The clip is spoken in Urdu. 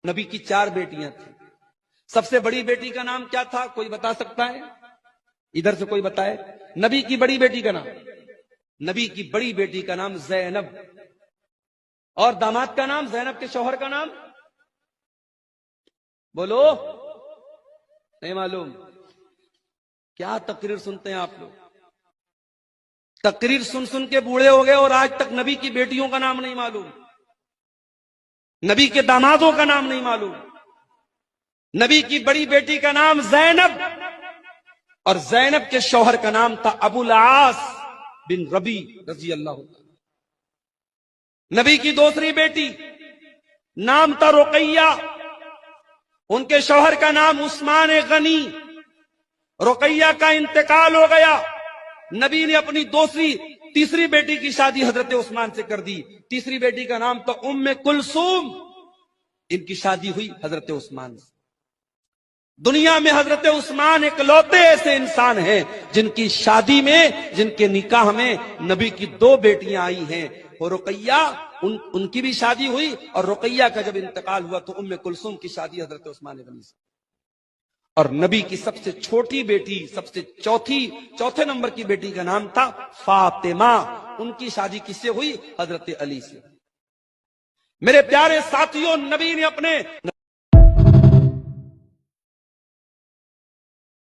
نبی کی 4 بیٹیاں تھیں. سب سے بڑی بیٹی کا نام کیا تھا؟ کوئی بتا سکتا ہے؟ ادھر سے کوئی بتائے. نبی کی بڑی بیٹی کا نام. نبی کی بڑی بیٹی کا نام زینب. اور داماد کا نام؟ زینب کے شوہر کا نام بولو. نہیں معلوم؟ کیا تقریر سنتے ہیں آپ لوگ؟ تقریر سن سن کے بوڑھے ہو گئے اور آج تک نبی کی بیٹیوں کا نام نہیں معلوم، نبی کے دامادوں کا نام نہیں معلوم. نبی کی بڑی بیٹی کا نام زینب، اور زینب کے شوہر کا نام تھا ابو العاص بن ربی رضی اللہ عنہ. نبی کی دوسری بیٹی نام تھا رقیہ، ان کے شوہر کا نام عثمان غنی. رقیہ کا انتقال ہو گیا، نبی نے اپنی تیسری بیٹی کی شادی حضرت عثمان سے کر دی. تیسری بیٹی کا نام تو ام کلثوم، ان کی شادی ہوئی حضرت عثمان سے. دنیا میں حضرت عثمان اکلوتے ایسے انسان ہیں جن کی شادی میں، جن کے نکاح میں نبی کی 2 بیٹیاں آئی ہیں. اور رقیہ ان کی بھی شادی ہوئی، اور رقیہ کا جب انتقال ہوا تو ام کلثوم کی شادی حضرت عثمان غنی سے. اور نبی کی سب سے چھوٹی بیٹی، سب سے چوتھے نمبر کی بیٹی کا نام تھا فاطمہ، ان کی شادی کس سے ہوئی؟ حضرت علی سے. میرے پیارے ساتھیوں، نبی نے اپنے